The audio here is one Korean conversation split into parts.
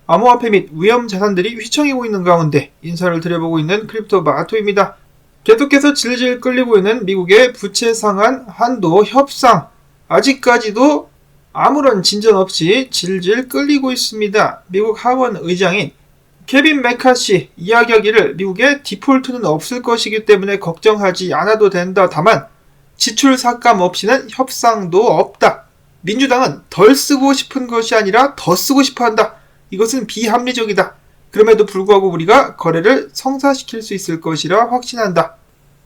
암호화폐 및 위험 자산들이 휘청이고 있는 가운데 인사를 드려보고 있는 크립토 마토입니다. 계속해서 질질 끌리고 있는 미국의 부채 상한 한도 협상, 아직까지도 아무런 진전 없이 질질 끌리고 있습니다. 미국 하원 의장인 케빈 메카시 이야기하기를 미국의 디폴트는 없을 것이기 때문에 걱정하지 않아도 된다. 다만 지출 삭감 없이는 협상도 없다. 민주당은 덜 쓰고 싶은 것이 아니라 더 쓰고 싶어 한다. 이것은 비합리적이다. 그럼에도 불구하고 우리가 거래를 성사시킬 수 있을 것이라 확신한다.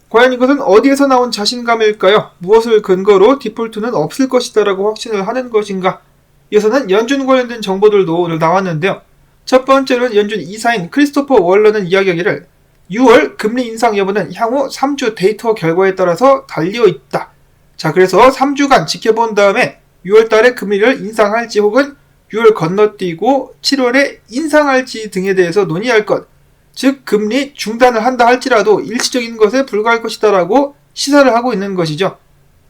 과연 이것은 어디에서 나온 자신감일까요? 무엇을 근거로 디폴트는 없을 것이다 라고 확신을 하는 것인가? 이어서는 연준 관련된 정보들도 오늘 나왔는데요. 첫 번째로는 연준 이사인 크리스토퍼 월러는 이야기하기를 6월 금리 인상 여부는 향후 3주 데이터 결과에 따라서 달려있다. 자, 그래서 3주간 지켜본 다음에 6월 달에 금리를 인상할지 혹은 6월 건너뛰고 7월에 인상할지 등에 대해서 논의할 것, 즉 금리 중단을 한다 할지라도 일시적인 것에 불과할 것이다 라고 시사를 하고 있는 것이죠.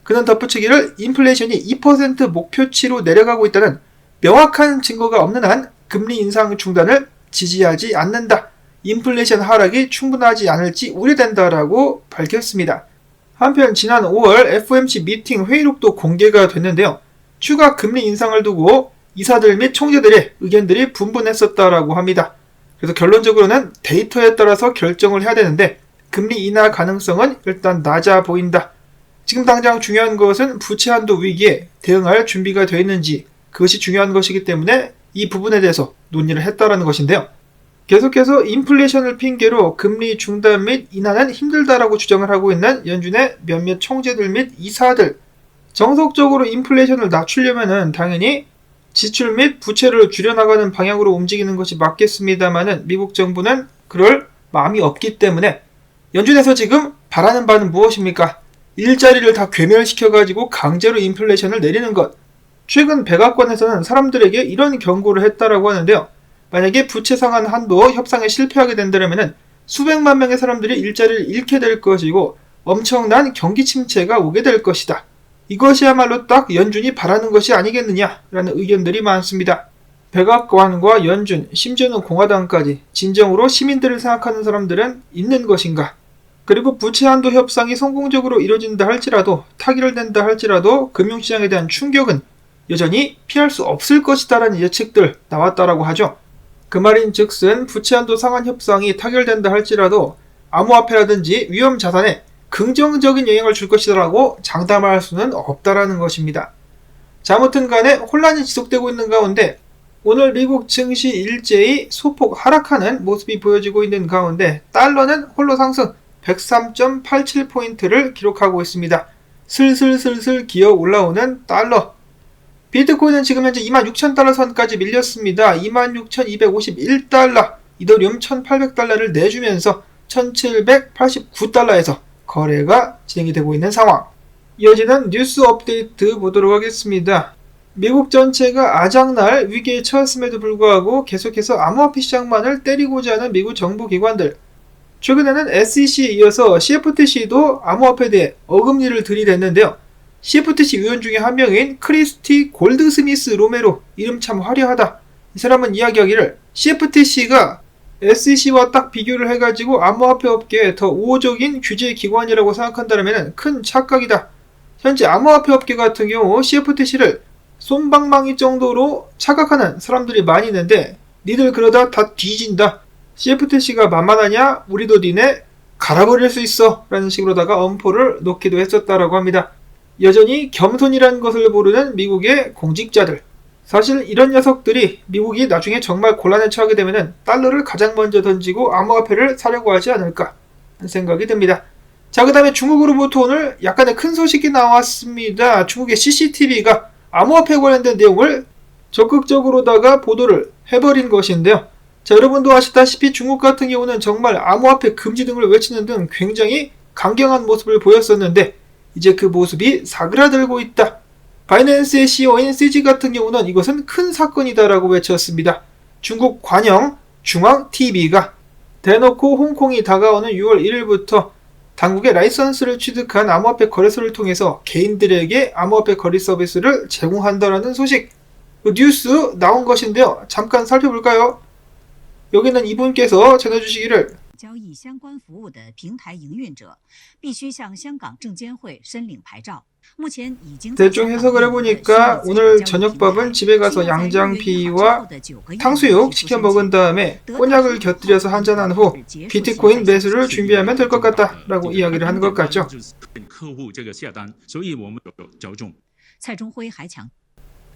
그는 덧붙이기를 인플레이션이 2% 목표치로 내려가고 있다는 명확한 증거가 없는 한 금리 인상 중단을 지지하지 않는다. 인플레이션 하락이 충분하지 않을지 우려된다라고 밝혔습니다. 한편 지난 5월 FOMC 미팅 회의록도 공개가 됐는데요. 추가 금리 인상을 두고 이사들 및 총재들의 의견들이 분분했었다라고 합니다. 그래서 결론적으로는 데이터에 따라서 결정을 해야 되는데 금리 인하 가능성은 일단 낮아 보인다. 지금 당장 중요한 것은 부채 한도 위기에 대응할 준비가 되어 있는지, 그것이 중요한 것이기 때문에 이 부분에 대해서 논의를 했다라는 것인데요. 계속해서 인플레이션을 핑계로 금리 중단 및 인하는 힘들다라고 주장을 하고 있는 연준의 몇몇 총재들 및 이사들, 정석적으로 인플레이션을 낮추려면은 당연히 지출 및 부채를 줄여나가는 방향으로 움직이는 것이 맞겠습니다만은 미국 정부는 그럴 마음이 없기 때문에 연준에서 지금 바라는 바는 무엇입니까? 일자리를 다 괴멸시켜가지고 강제로 인플레이션을 내리는 것. 최근 백악관에서는 사람들에게 이런 경고를 했다라고 하는데요. 만약에 부채 상한 한도 협상에 실패하게 된다면 수백만 명의 사람들이 일자리를 잃게 될 것이고 엄청난 경기 침체가 오게 될 것이다. 이것이야말로 딱 연준이 바라는 것이 아니겠느냐라는 의견들이 많습니다. 백악관과 연준, 심지어는 공화당까지 진정으로 시민들을 생각하는 사람들은 있는 것인가? 그리고 부채 한도 협상이 성공적으로 이뤄진다 할지라도, 타결된다 할지라도 금융시장에 대한 충격은 여전히 피할 수 없을 것이다라는 예측들 나왔다라고 하죠. 그 말인 즉슨 부채 한도 상한 협상이 타결된다 할지라도 암호화폐라든지 위험 자산에 긍정적인 영향을 줄 것이라고 장담할 수는 없다라는 것입니다. 자, 아무튼 간에 혼란이 지속되고 있는 가운데 오늘 미국 증시 일제히 소폭 하락하는 모습이 보여지고 있는 가운데 달러는 홀로 상승 103.87포인트를 기록하고 있습니다. 슬슬 기어 올라오는 달러. 비트코인은 지금 현재 26,000달러 선까지 밀렸습니다. 26,251달러, 이더리움 1,800달러를 내주면서 1,789달러에서 거래가 진행이 되고 있는 상황. 이어지는 뉴스 업데이트 보도록 하겠습니다. 미국 전체가 아작날 위기에 처했음에도 불구하고 계속해서 암호화폐 시장만을 때리고자 하는 미국 정부기관들. 최근에는 SEC에 이어서 CFTC도 암호화폐에 대해 어금니를 들이댔는데요. CFTC 위원 중에 한 명인 크리스티 골드스미스 로메로, 이름 참 화려하다. 이 사람은 이야기하기를 CFTC가 SEC와 딱 비교를 해가지고 암호화폐 업계에 더 우호적인 규제 기관이라고 생각한다면 큰 착각이다. 현재 암호화폐 업계 같은 경우 CFTC를 솜방망이 정도로 착각하는 사람들이 많이 있는데 니들 그러다 다 뒤진다. CFTC가 만만하냐? 우리도 니네 갈아버릴 수 있어 라는 식으로다가 엄포를 놓기도 했었다라고 합니다. 여전히 겸손이라는 것을 모르는 미국의 공직자들. 사실 이런 녀석들이 미국이 나중에 정말 곤란에 처하게 되면 달러를 가장 먼저 던지고 암호화폐를 사려고 하지 않을까 하는 생각이 듭니다. 자, 그 다음에 중국으로부터 오늘 약간의 큰 소식이 나왔습니다. 중국의 CCTV가 암호화폐에 관련된 내용을 적극적으로다가 보도를 해버린 것인데요. 자, 여러분도 아시다시피 중국 같은 경우는 정말 암호화폐 금지 등을 외치는 등 굉장히 강경한 모습을 보였었는데 이제 그 모습이 사그라들고 있다. 바이낸스의 CEO인 CZ 같은 경우는 이것은 큰 사건이다라고 외쳤습니다. 중국 관영 중앙TV가 대놓고 홍콩이 다가오는 6월 1일부터 당국의 라이선스를 취득한 암호화폐 거래소를 통해서 개인들에게 암호화폐 거래 서비스를 제공한다라는 소식. 뉴스 나온 것인데요. 잠깐 살펴볼까요? 여기는 이분께서 전해주시기를 交易相关服务的平台营运者必须向香港证监会申领牌照。 대충 해석을 해보니까 오늘 저녁밥은 집에 가서 양장피와 탕수육 시켜 먹은 다음에 꼬냑을 곁들여서 한잔한 후 비트코인 매수를 준비하면 될 것 같다 라고 이야기를 하는 것 같죠.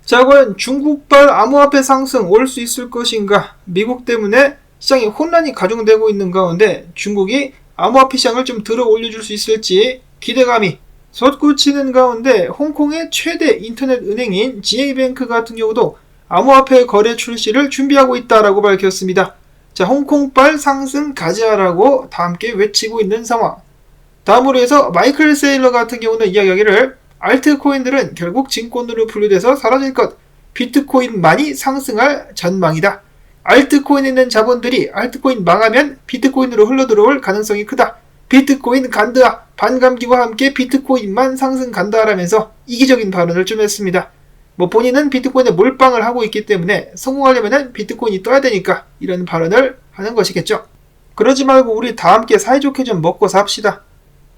자, 과연 중국발 암호화폐 상승 올 수 있을 것인가? 미국 때문에 시장에 혼란이 가중되고 있는 가운데 중국이 암호화폐 시장을 좀 들어 올려줄 수 있을지 기대감이 솟구치는 가운데 홍콩의 최대 인터넷 은행인 GA뱅크 같은 경우도 암호화폐 거래 출시를 준비하고 있다라고 밝혔습니다. 자, 홍콩발 상승 가져라고 다 함께 외치고 있는 상황. 다음으로 해서 마이클 세일러 같은 경우는 이야기하기를 알트코인들은 결국 증권으로 분류돼서 사라질 것, 비트코인만이 상승할 전망이다. 알트코인에 있는 자본들이 알트코인 망하면 비트코인으로 흘러들어올 가능성이 크다. 비트코인 간다. 반감기와 함께 비트코인만 상승 간다라면서 이기적인 발언을 좀 했습니다. 본인은 비트코인에 몰빵을 하고 있기 때문에 성공하려면 비트코인이 떠야 되니까 이런 발언을 하는 것이겠죠. 그러지 말고 우리 다 함께 사이좋게 좀 먹고 삽시다.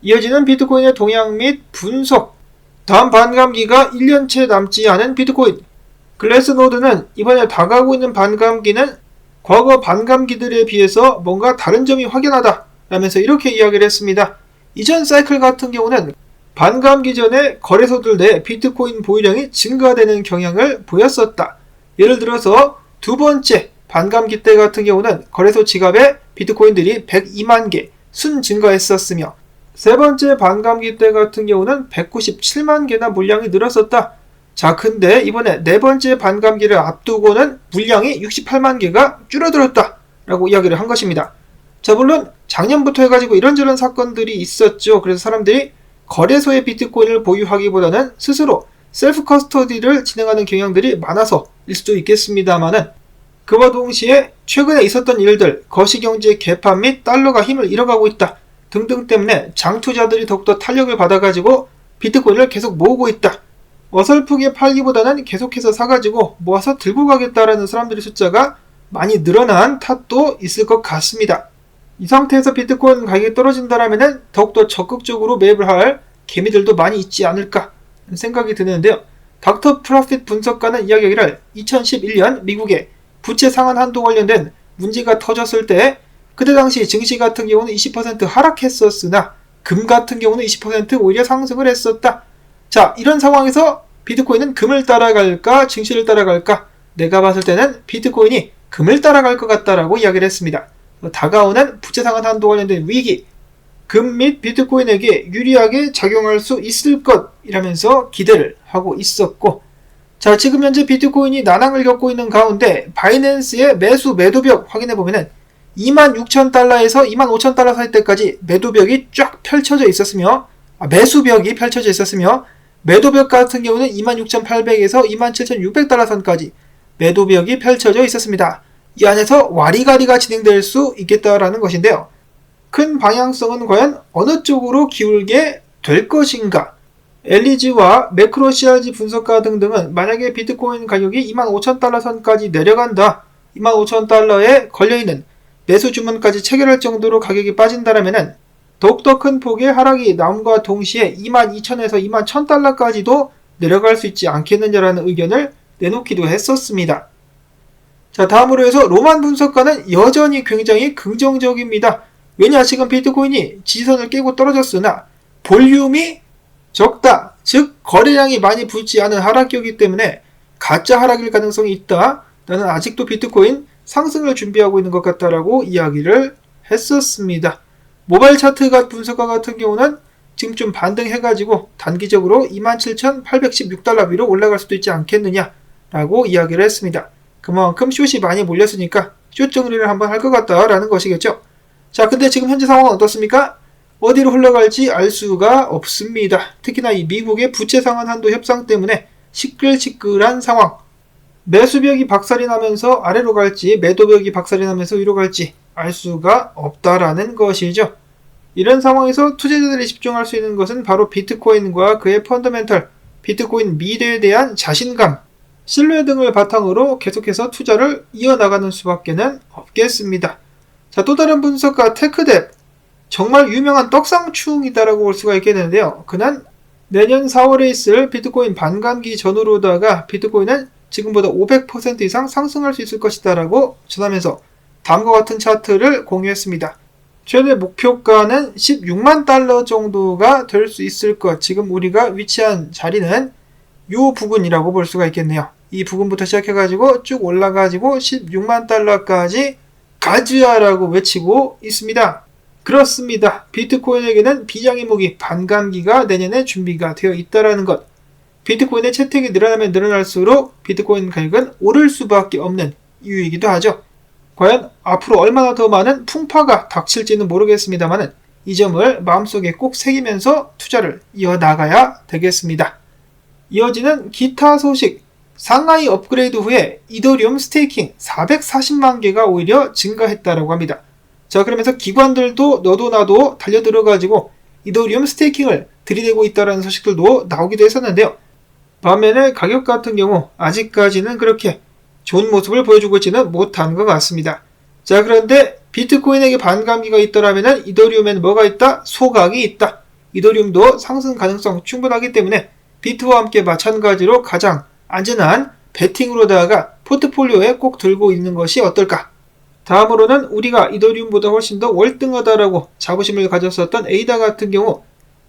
이어지는 비트코인의 동향 및 분석. 다음 반감기가 1년째 남지 않은 비트코인. 글래스노드는 이번에 다가오고 있는 반감기는 과거 반감기들에 비해서 뭔가 다른 점이 확연하다 라면서 이렇게 이야기를 했습니다. 이전 사이클 같은 경우는 반감기 전에 거래소들 내 비트코인 보유량이 증가되는 경향을 보였었다. 예를 들어서 두 번째 반감기 때 같은 경우는 거래소 지갑에 비트코인들이 102만 개 순 증가했었으며 세 번째 반감기 때 같은 경우는 197만 개나 물량이 늘었었다. 자, 근데 이번에 네 번째 반감기를 앞두고는 물량이 68만 개가 줄어들었다 라고 이야기를 한 것입니다. 자, 물론 작년부터 해가지고 이런저런 사건들이 있었죠. 그래서 사람들이 거래소의 비트코인을 보유하기보다는 스스로 셀프 커스터디를 진행하는 경향들이 많아서일 수도 있겠습니다만은 그와 동시에 최근에 있었던 일들, 거시경제 개판 및 달러가 힘을 잃어가고 있다 등등 때문에 장투자들이 더욱더 탄력을 받아가지고 비트코인을 계속 모으고 있다. 어설프게 팔기보다는 계속해서 사가지고 모아서 들고 가겠다라는 사람들의 숫자가 많이 늘어난 탓도 있을 것 같습니다. 이 상태에서 비트코인 가격이 떨어진다라면 더욱더 적극적으로 매입을 할 개미들도 많이 있지 않을까 생각이 드는데요. 닥터 프로핏 분석가는 이야기하기를 2011년 미국의 부채 상한 한도 관련된 문제가 터졌을 때 그때 당시 증시 같은 경우는 20% 하락했었으나 금 같은 경우는 20% 오히려 상승을 했었다. 자, 이런 상황에서 비트코인은 금을 따라갈까 증시를 따라갈까? 내가 봤을 때는 비트코인이 금을 따라갈 것 같다라고 이야기를 했습니다. 다가오는 부채 상한 한도 관련된 위기, 금 및 비트코인에게 유리하게 작용할 수 있을 것이라면서 기대를 하고 있었고, 자, 지금 현재 비트코인이 난항을 겪고 있는 가운데 바이낸스의 매수 매도벽 확인해보면은 26,000달러에서 25,000달러 사이 때까지 매도벽이 쫙 펼쳐져 있었으며, 매수벽이 펼쳐져 있었으며, 매도벽 같은 경우는 26,800에서 27,600달러 선까지 매도벽이 펼쳐져 있었습니다. 이 안에서 와리가리가 진행될 수 있겠다라는 것인데요. 큰 방향성은 과연 어느 쪽으로 기울게 될 것인가? 엘리지와 매크로 CRG 분석가 등등은 만약에 비트코인 가격이 25,000달러 선까지 내려간다, 25,000달러에 걸려있는 매수 주문까지 체결할 정도로 가격이 빠진다라면 더욱더 큰 폭의 하락이 남과 동시에 22,000에서 21,000달러까지도 내려갈 수 있지 않겠느냐라는 의견을 내놓기도 했었습니다. 자, 다음으로 해서 로만 분석가는 여전히 굉장히 긍정적입니다. 왜냐, 지금 비트코인이 지지선을 깨고 떨어졌으나 볼륨이 적다, 즉 거래량이 많이 붙지 않은 하락기이기 때문에 가짜 하락일 가능성이 있다. 나는 아직도 비트코인 상승을 준비하고 있는 것 같다라고 이야기를 했었습니다. 모바일 차트 분석가 같은 경우는 지금 좀 반등해가지고 단기적으로 27,816달러 위로 올라갈 수도 있지 않겠느냐라고 이야기를 했습니다. 그만큼 숏이 많이 몰렸으니까 숏 정리를 한번 할 것 같다라는 것이겠죠. 자, 근데 지금 현재 상황은 어떻습니까? 어디로 흘러갈지 알 수가 없습니다. 특히나 이 미국의 부채 상한 한도 협상 때문에 시끌시끌한 상황. 매수벽이 박살이 나면서 아래로 갈지 매도벽이 박살이 나면서 위로 갈지 알 수가 없다라는 것이죠. 이런 상황에서 투자자들이 집중할 수 있는 것은 바로 비트코인과 그의 펀더멘털, 비트코인 미래에 대한 자신감. 신뢰 등을 바탕으로 계속해서 투자를 이어나가는 수밖에는 없겠습니다. 자, 또 다른 분석가 테크뎁, 정말 유명한 떡상충이다라고 볼 수가 있겠는데요. 그는 내년 4월에 있을 비트코인 반감기 전후로다가 비트코인은 지금보다 500% 이상 상승할 수 있을 것이다 라고 전하면서 다음과 같은 차트를 공유했습니다. 최대 목표가는 16만 달러 정도가 될 수 있을 것. 지금 우리가 위치한 자리는 이 부근이라고 볼 수가 있겠네요. 이 부근부터 시작해가지고 쭉 올라가지고 16만 달러까지 가즈야라고 외치고 있습니다. 그렇습니다. 비트코인에게는 비장의 무기 반감기가 내년에 준비가 되어 있다는 것. 비트코인의 채택이 늘어나면 늘어날수록 비트코인 가격은 오를 수밖에 없는 이유이기도 하죠. 과연 앞으로 얼마나 더 많은 풍파가 닥칠지는 모르겠습니다만 이 점을 마음속에 꼭 새기면서 투자를 이어나가야 되겠습니다. 이어지는 기타 소식. 상하이 업그레이드 후에 이더리움 스테이킹 440만 개가 오히려 증가했다고 합니다. 자, 그러면서 기관들도 너도 나도 달려들어가지고 이더리움 스테이킹을 들이대고 있다는 소식들도 나오기도 했었는데요. 반면에 가격 같은 경우 아직까지는 그렇게 좋은 모습을 보여주고 있지는 못한 것 같습니다. 자, 그런데 비트코인에게 반감기가 있더라면 이더리움에는 뭐가 있다? 소각이 있다. 이더리움도 상승 가능성 충분하기 때문에 비트와 함께 마찬가지로 가장 안전한 베팅으로다가 포트폴리오에 꼭 들고 있는 것이 어떨까? 다음으로는 우리가 이더리움보다 훨씬 더 월등하다라고 자부심을 가졌었던 에이다 같은 경우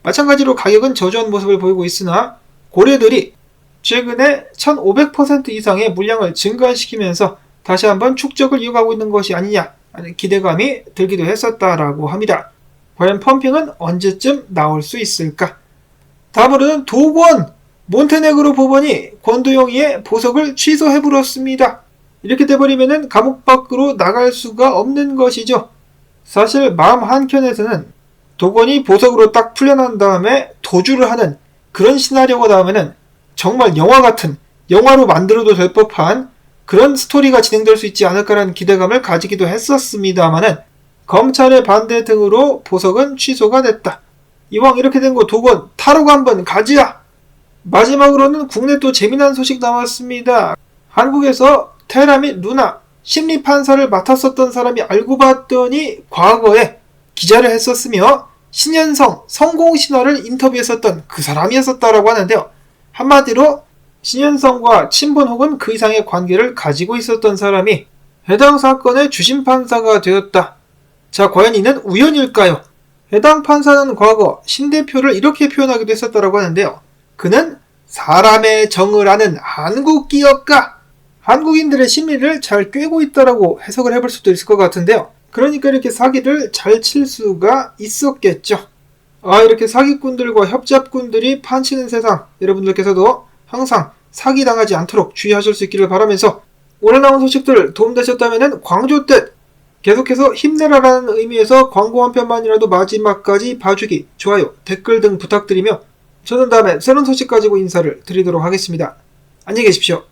마찬가지로 가격은 저조한 모습을 보이고 있으나 고래들이 최근에 1500% 이상의 물량을 증가시키면서 다시 한번 축적을 이어가고 있는 것이 아니냐 하는 기대감이 들기도 했었다라고 합니다. 과연 펌핑은 언제쯤 나올 수 있을까? 다음으로는 도권! 몬테네그로 법원이 권도영이의 보석을 취소해버렸습니다. 이렇게 돼버리면 감옥 밖으로 나갈 수가 없는 것이죠. 사실 마음 한켠에서는 도건이 보석으로 딱 풀려난 다음에 도주를 하는 그런 시나리오가 나오면은 정말 영화 같은, 영화로 만들어도 될 법한 그런 스토리가 진행될 수 있지 않을까라는 기대감을 가지기도 했었습니다만은 검찰의 반대 등으로 보석은 취소가 됐다. 이왕 이렇게 된 거 도건 타로가 한번 가지야. 마지막으로는 국내 또 재미난 소식 나왔습니다. 한국에서 테라 및 루나 심리판사를 맡았었던 사람이 알고 봤더니 과거에 기자를 했었으며 신현성 성공신화를 인터뷰했었던 그 사람이었었다라고 하는데요. 한마디로 신현성과 친분 혹은 그 이상의 관계를 가지고 있었던 사람이 해당 사건의 주심판사가 되었다. 자, 과연 이는 우연일까요? 해당 판사는 과거 신 대표를 이렇게 표현하기도 했었다라고 하는데요. 그는 사람의 정을 아는 한국 기업가, 한국인들의 심리를 잘 꿰고 있다라고 해석을 해볼 수도 있을 것 같은데요. 그러니까 이렇게 사기를 잘 칠 수가 있었겠죠. 이렇게 사기꾼들과 협잡꾼들이 판치는 세상, 여러분들께서도 항상 사기당하지 않도록 주의하실 수 있기를 바라면서 오늘 나온 소식들 도움되셨다면 광조댓 계속해서 힘내라라는 의미에서 광고 한 편만이라도 마지막까지 봐주기, 좋아요, 댓글 등 부탁드리며 저는 다음에 새로운 소식 가지고 인사를 드리도록 하겠습니다. 안녕히 계십시오.